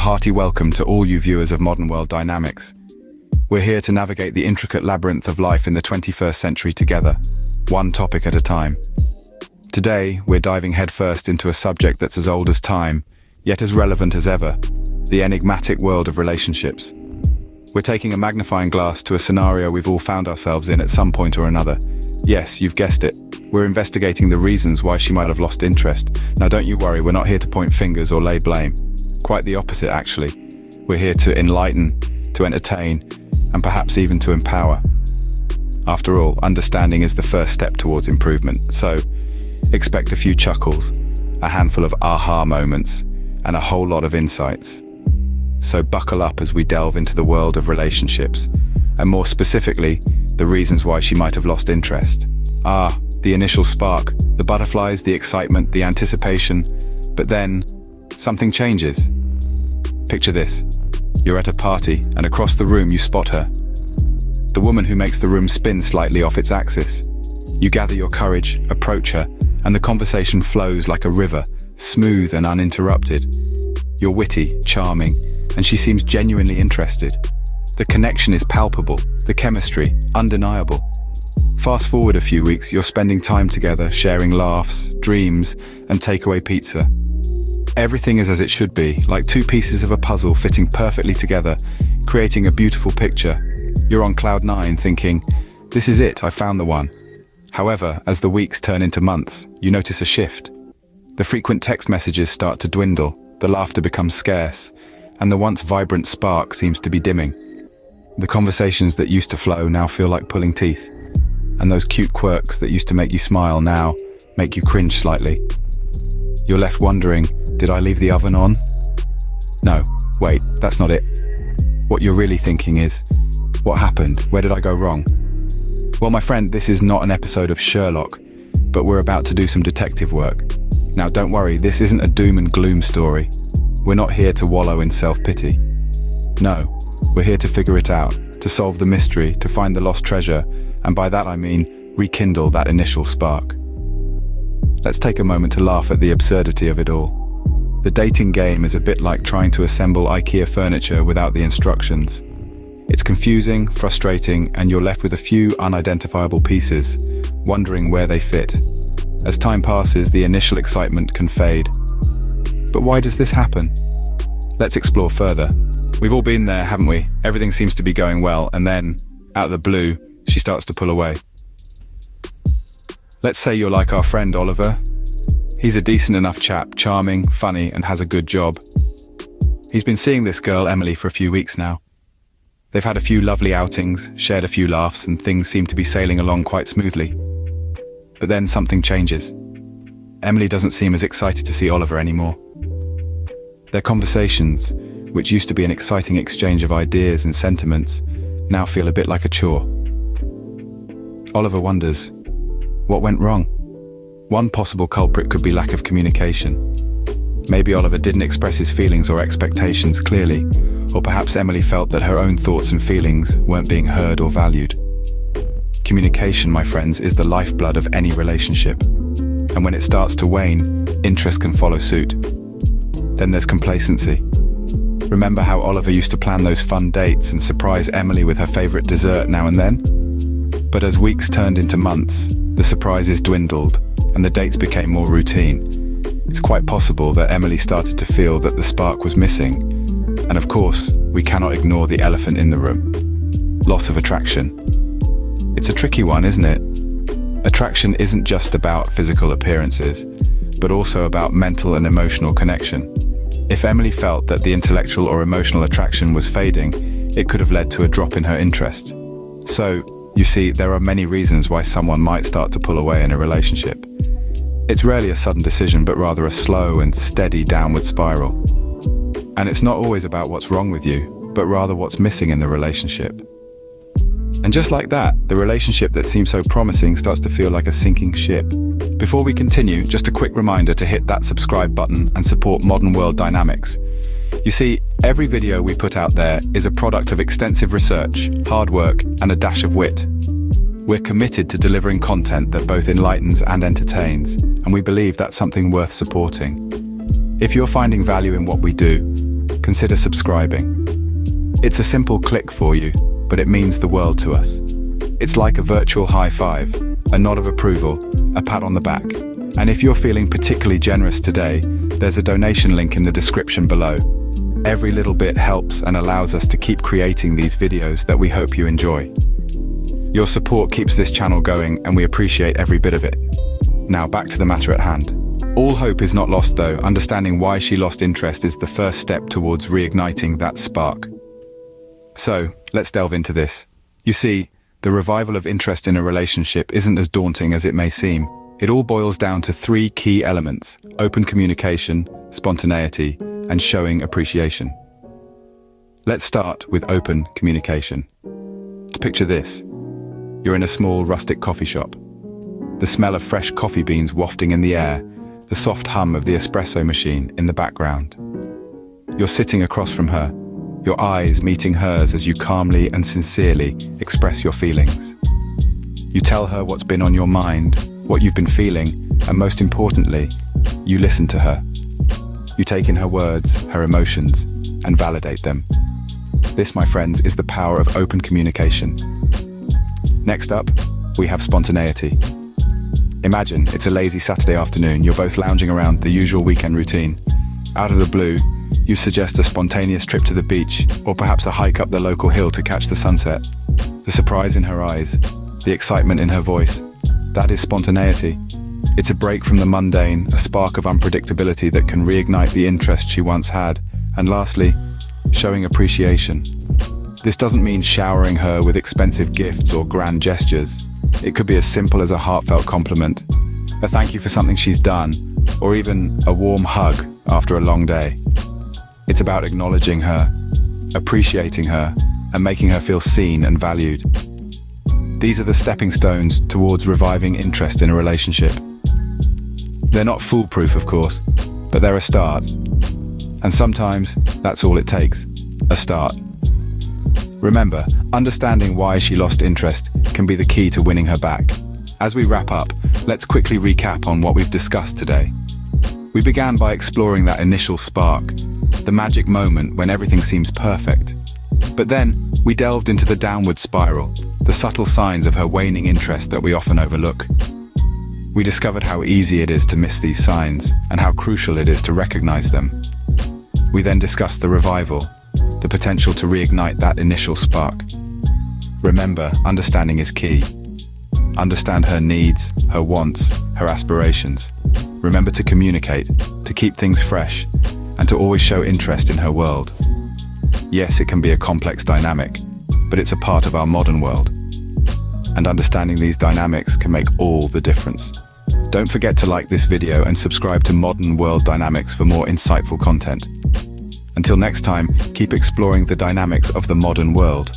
hearty welcome to all you viewers of Modern World Dynamics. We're here to navigate the intricate labyrinth of life in the 21st century together, one topic at a time. Today, we're diving headfirst into a subject that's as old as time, yet as relevant as ever, the enigmatic world of relationships. We're taking a magnifying glass to a scenario we've all found ourselves in at some point or another. Yes, you've guessed it. We're investigating the reasons why she might have lost interest. Now don't you worry, we're not here to point fingers or lay blame. Quite the opposite, actually. We're here to enlighten, to entertain, and perhaps even to empower. After all, understanding is the first step towards improvement. So, expect a few chuckles, a handful of aha moments, and a whole lot of insights. So buckle up as we delve into the world of relationships, and more specifically, the reasons why she might have lost interest. The initial spark, the butterflies, the excitement, the anticipation, but then something changes. Picture this. You're at a party, and across the room you spot her. The woman who makes the room spin slightly off its axis. You gather your courage, approach her, and the conversation flows like a river, smooth and uninterrupted. You're witty, charming, and she seems genuinely interested. The connection is palpable, the chemistry undeniable. Fast forward a few weeks, you're spending time together, sharing laughs, dreams, and takeaway pizza. Everything is as it should be, like two pieces of a puzzle fitting perfectly together, creating a beautiful picture. You're on cloud nine thinking, this is it, I found the one. However, as the weeks turn into months, you notice a shift. The frequent text messages start to dwindle, the laughter becomes scarce, and the once vibrant spark seems to be dimming. The conversations that used to flow now feel like pulling teeth, and those cute quirks that used to make you smile now make you cringe slightly. You're left wondering, did I leave the oven on? No, wait, that's not it. What you're really thinking is, what happened? Where did I go wrong? Well, my friend, this is not an episode of Sherlock, but we're about to do some detective work. Now, don't worry, this isn't a doom and gloom story. We're not here to wallow in self-pity. No, we're here to figure it out, to solve the mystery, to find the lost treasure, and by that I mean rekindle that initial spark. Let's take a moment to laugh at the absurdity of it all. The dating game is a bit like trying to assemble IKEA furniture without the instructions. It's confusing, frustrating, and you're left with a few unidentifiable pieces, wondering where they fit. As time passes, the initial excitement can fade. But why does this happen? Let's explore further. We've all been there, haven't we? Everything seems to be going well, and then, out of the blue, she starts to pull away. Let's say you're like our friend Oliver. He's a decent enough chap, charming, funny, and has a good job. He's been seeing this girl, Emily, for a few weeks now. They've had a few lovely outings, shared a few laughs, and things seem to be sailing along quite smoothly. But then something changes. Emily doesn't seem as excited to see Oliver anymore. Their conversations, which used to be an exciting exchange of ideas and sentiments, now feel a bit like a chore. Oliver wonders, what went wrong? One possible culprit could be lack of communication. Maybe Oliver didn't express his feelings or expectations clearly, or perhaps Emily felt that her own thoughts and feelings weren't being heard or valued. Communication, my friends, is the lifeblood of any relationship. And when it starts to wane, interest can follow suit. Then there's complacency. Remember how Oliver used to plan those fun dates and surprise Emily with her favorite dessert now and then? But as weeks turned into months, the surprises dwindled and the dates became more routine. It's quite possible that Emily started to feel that the spark was missing. And of course, we cannot ignore the elephant in the room. Loss of attraction. It's a tricky one, isn't it? Attraction isn't just about physical appearances, but also about mental and emotional connection. If Emily felt that the intellectual or emotional attraction was fading, it could have led to a drop in her interest. So, you see, there are many reasons why someone might start to pull away in a relationship. It's rarely a sudden decision, but rather a slow and steady downward spiral. And it's not always about what's wrong with you, but rather what's missing in the relationship. And just like that, the relationship that seems so promising starts to feel like a sinking ship. Before we continue, just a quick reminder to hit that subscribe button and support Modern World Dynamics. You see, every video we put out there is a product of extensive research, hard work, and a dash of wit. We're committed to delivering content that both enlightens and entertains, and we believe that's something worth supporting. If you're finding value in what we do, consider subscribing. It's a simple click for you, but it means the world to us. It's like a virtual high five, a nod of approval, a pat on the back. And if you're feeling particularly generous today, there's a donation link in the description below. Every little bit helps and allows us to keep creating these videos that we hope you enjoy. Your support keeps this channel going, and we appreciate every bit of it. Now back to the matter at hand. All hope is not lost though. Understanding why she lost interest is the first step towards reigniting that spark. So, let's delve into this. You see, the revival of interest in a relationship isn't as daunting as it may seem. It all boils down to three key elements: open communication, spontaneity, and showing appreciation. Let's start with open communication. Picture this. You're in a small rustic coffee shop. The smell of fresh coffee beans wafting in the air, the soft hum of the espresso machine in the background. You're sitting across from her, your eyes meeting hers as you calmly and sincerely express your feelings. You tell her what's been on your mind, what you've been feeling, and most importantly, you listen to her. You take in her words, her emotions, and validate them. This, my friends, is the power of open communication. Next up, we have spontaneity. Imagine it's a lazy Saturday afternoon, you're both lounging around the usual weekend routine. Out of the blue, you suggest a spontaneous trip to the beach, or perhaps a hike up the local hill to catch the sunset. The surprise in her eyes, the excitement in her voice, that is spontaneity. It's a break from the mundane, a spark of unpredictability that can reignite the interest she once had. And lastly, showing appreciation. This doesn't mean showering her with expensive gifts or grand gestures. It could be as simple as a heartfelt compliment, a thank you for something she's done, or even a warm hug after a long day. It's about acknowledging her, appreciating her, and making her feel seen and valued. These are the stepping stones towards reviving interest in a relationship. They're not foolproof, of course, but they're a start. And sometimes that's all it takes, a start. Remember, understanding why she lost interest can be the key to winning her back. As we wrap up, let's quickly recap on what we've discussed today. We began by exploring that initial spark, the magic moment when everything seems perfect. But then, we delved into the downward spiral, the subtle signs of her waning interest that we often overlook. We discovered how easy it is to miss these signs, and how crucial it is to recognize them. We then discussed the revival, the potential to reignite that initial spark. Remember, understanding is key. Understand her needs, her wants, her aspirations. Remember to communicate, to keep things fresh, and to always show interest in her world. Yes, it can be a complex dynamic, but it's a part of our modern world. And understanding these dynamics can make all the difference. Don't forget to like this video and subscribe to Modern World Dynamics for more insightful content. Until next time, keep exploring the dynamics of the modern world.